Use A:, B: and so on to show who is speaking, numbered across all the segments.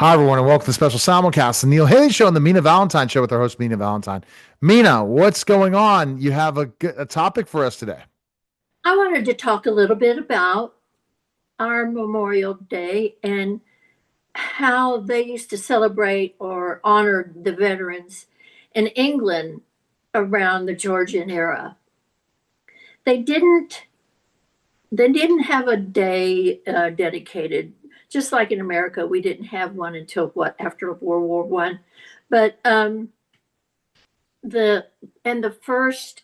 A: Hi, everyone, and welcome to the special simulcast, the Neil Haley Show and the Mina Valentine Show with our host, Mina Valentine. Mina, what's going on? You have a topic for us today.
B: I wanted to talk a little bit about our Memorial Day and how they used to celebrate or honor the veterans in England around the Georgian era. They didn't they didn't have a day dedicated, just like in America. We didn't have one until after World War I, but the the first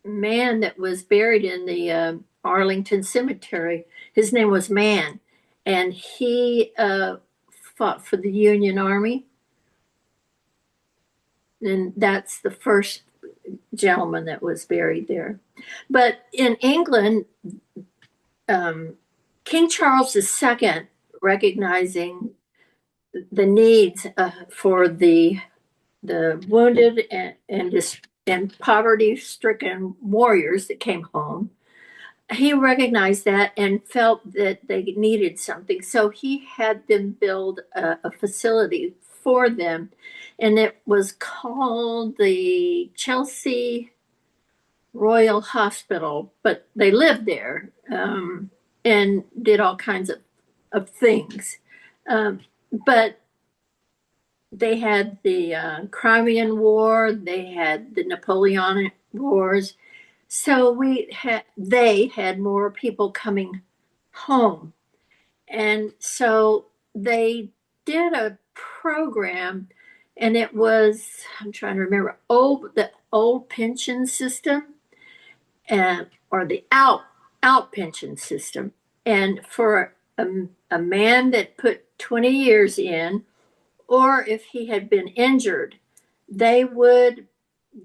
B: man that was buried in the Arlington Cemetery. His name was Mann, and he fought for the Union Army, and that's the first gentleman that was buried there. But in England, King Charles II, recognizing the needs for the wounded and poverty-stricken warriors that came home, he recognized that and felt that they needed something. So he had them build a facility for them, and it was called the Chelsea Royal Hospital. But they lived there and did all kinds of things. But they had the Crimean War, they had the Napoleonic Wars, so they had more people coming home. And so they did a program, and it was, I'm trying to remember, the old pension system, and or the out pension system. And for a man that put 20 years in, or if he had been injured, they would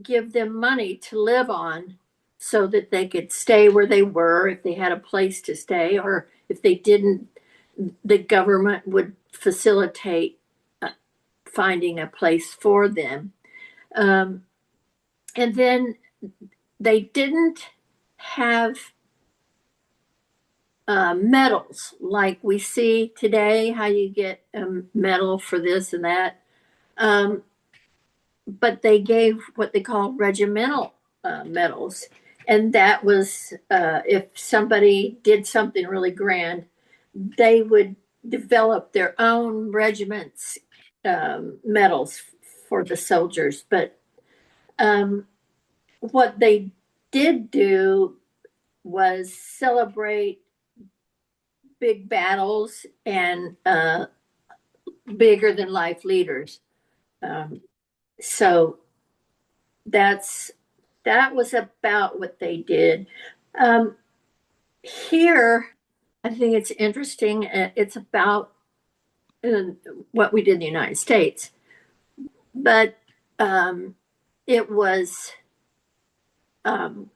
B: give them money to live on so that they could stay where they were if they had a place to stay, or if they didn't, the government would facilitate finding a place for them. And then they didn't have medals like we see today, how you get a medal for this and that. But they gave what they call regimental medals. And that was if somebody did something really grand, they would develop their own regiment's medals for the soldiers. But what they did do was celebrate big battles and bigger than life leaders. Um, so that's that was about what they did. Um, Here, I think it's interesting. It's about uh, what we did in the United States, but it was um,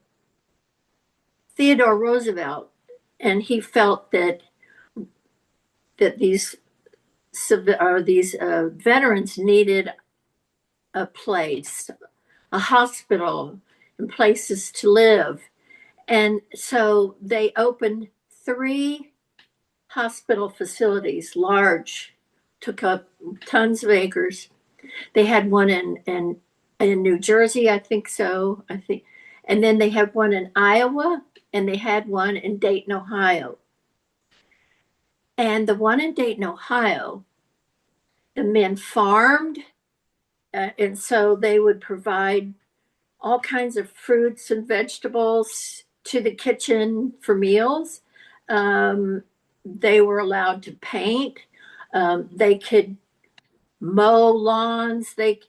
B: Theodore Roosevelt, and he felt that these veterans needed a place, a hospital, and places to live. And so they opened three hospital facilities, large, took up tons of acres. They had one in New Jersey, I think so. I think, and then they had one in Iowa, and they had one in Dayton, Ohio. And the one in Dayton, Ohio, the men farmed, and so they would provide all kinds of fruits and vegetables to the kitchen for meals. Um, they were allowed to paint. They could mow lawns. They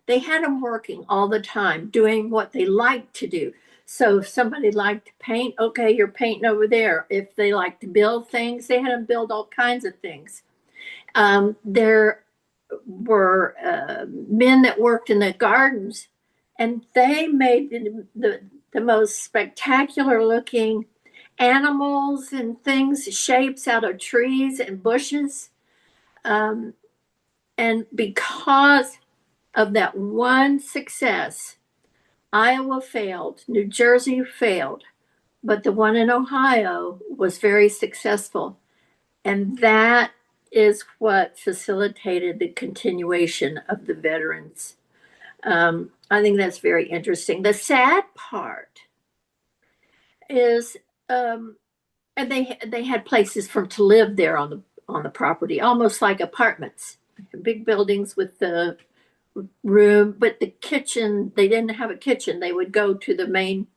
B: had them working all the time, doing what they liked to do. So if somebody liked to paint, okay, you're painting over there. If they liked to build things, they had them build all kinds of things. There were men that worked in the gardens, and they made the most spectacular looking animals and things, shapes out of trees and bushes. Um, and because of that one success, Iowa failed, New Jersey failed, but the one in Ohio was very successful. And that is what facilitated the continuation of the veterans. I think that's very interesting. The sad part is, and they had places for to live there on the property, almost like apartments, big buildings with the room, but the kitchen, they didn't have a kitchen. They would go to the main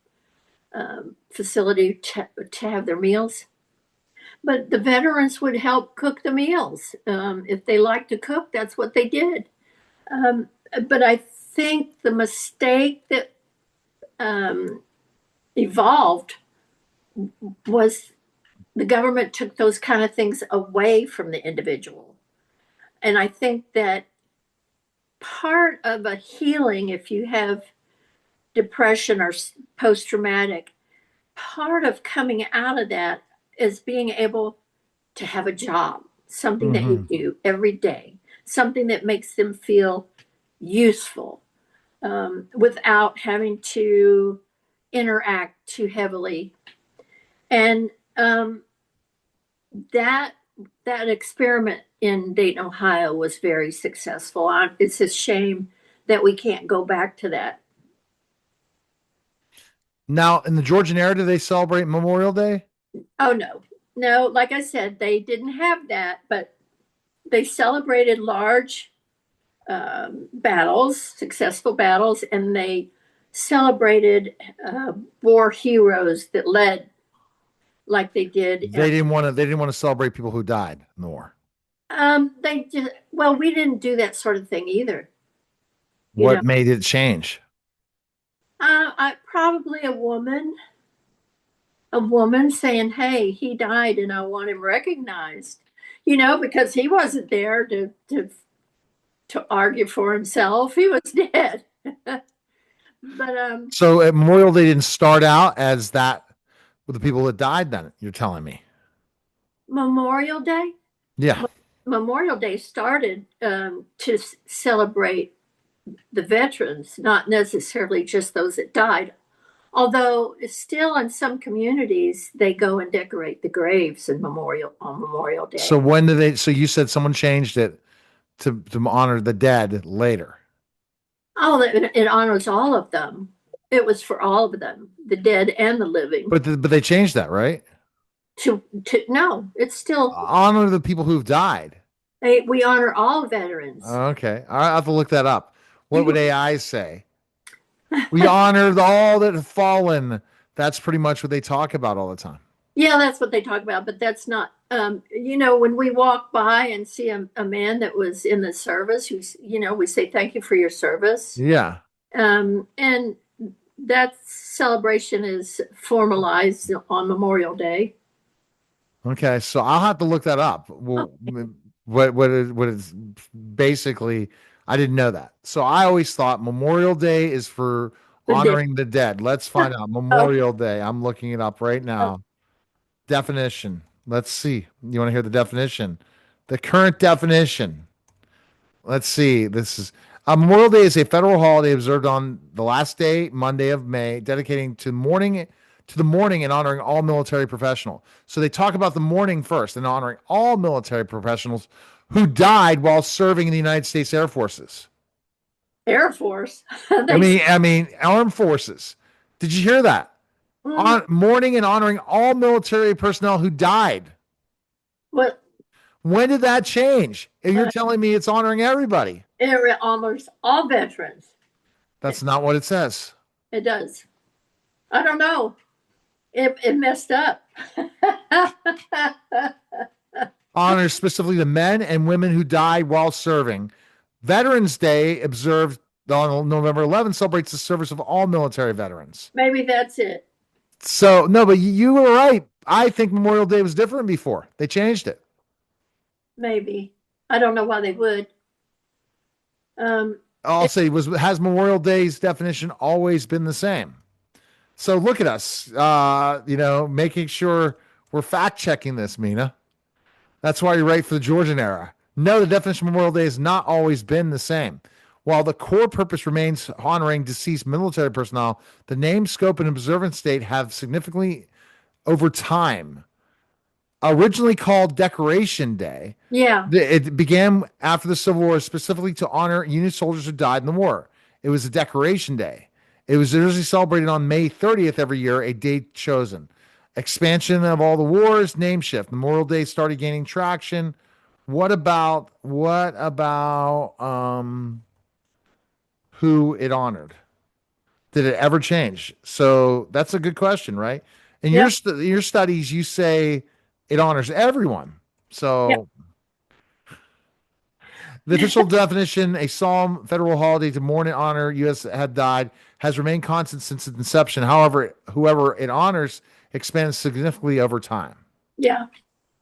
B: facility to have their meals. But the veterans would help cook the meals. If they liked to cook, that's what they did. But I think the mistake that evolved was the government took those kind of things away from the individual. And I think that part of a healing, if you have depression or post traumatic, part of coming out of that is being able to have a job, something that you do every day, something that makes them feel useful, without having to interact too heavily. And that experiment in Dayton, Ohio was very successful. It's a shame that we can't go back to that.
A: Now, in the Georgian era, do they celebrate Memorial Day?
B: Oh, no. No, like I said, they didn't have that, but they celebrated large battles, successful battles, and they celebrated war heroes that led like they did.
A: They didn't want to. They didn't want to celebrate people who died in the war.
B: They just, well, we didn't do that sort of thing either.
A: What made it change?
B: Probably a woman saying, "Hey, he died, and I want him recognized." Because he wasn't there to argue for himself. He was dead. But
A: so Memorial Day didn't start out as that with the people that died. Then you're telling me
B: Memorial Day.
A: Yeah.
B: Memorial Day started to celebrate the veterans, not necessarily just those that died. Although still in some communities they go and decorate the graves on Memorial Day.
A: So when do they? So you said someone changed it to honor the dead later.
B: Oh, it honors all of them. It was for all of them, the dead and the living.
A: But they changed that, right?
B: No, it's still
A: honor the people who've died.
B: We honor all veterans.
A: Okay, I have to look that up. What would AI say? We honor all that have fallen. That's pretty much what they talk about all the time.
B: Yeah, that's what they talk about, but that's not. When we walk by and see a man that was in the service, we say thank you for your service.
A: Yeah.
B: And that celebration is formalized on Memorial Day.
A: Okay, so I'll have to look that up. Well, what is basically, I didn't know that. So I always thought Memorial Day is for honoring the dead. Let's find out. Memorial Day. I'm looking it up right now. Definition. Let's see. You want to hear the definition? The current definition. Let's see. This is Memorial Day is a federal holiday observed on the last day, Monday of May, dedicating to the mourning and honoring all military professionals. So they talk about the mourning first and honoring all military professionals who died while serving in the United States Air Forces.
B: Air Force.
A: I mean, armed forces. Did you hear that? Mourning and honoring all military personnel who died.
B: What?
A: When did that change? And you're telling me it's honoring everybody.
B: It honors all veterans.
A: That's not what it says.
B: It does. I don't know. It messed up.
A: Honors specifically the men and women who died while serving. Veterans Day, observed on November 11th, celebrates the service of all military veterans.
B: Maybe that's it.
A: So, no, but you were right. I think Memorial Day was different before. They changed it.
B: Maybe. I don't know why they would.
A: I'll say, has Memorial Day's definition always been the same? So look at us, making sure we're fact checking this, Mina. That's why you're right for the Georgian era. No, the definition of Memorial Day has not always been the same. While the core purpose remains honoring deceased military personnel, the name, scope, and observance date have significantly over time Originally called Decoration Day,
B: Yeah.
A: it began after the Civil War specifically to honor Union soldiers who died in the war. It was a Decoration Day. It was usually celebrated on May 30th every year, a date chosen. Expansion of all the wars, name shift. Memorial Day started gaining traction. What about who it honored? Did it ever change? So that's a good question, right? In
B: Yep.
A: your studies, you say it honors everyone.
B: Yep.
A: So the official definition, a solemn federal holiday to mourn and honor U.S. had died, has remained constant since its inception. However, whoever it honors expands significantly over time.
B: Yeah.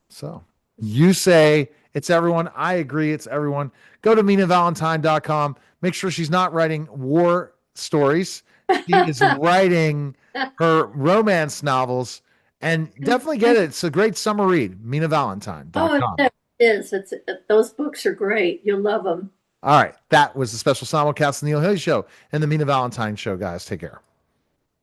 A: So you say it's everyone. I agree, it's everyone. Go to MinaValentine.com. Make sure she's not writing war stories. She is writing her romance novels, and definitely get it. It's a great summer read.
B: Oh,
A: MinaValentine.com.
B: it is. Those books are great. You'll love them.
A: All right. That was the special simulcast of the Neil Haley Show and the Mina Valentine Show, guys. Take care.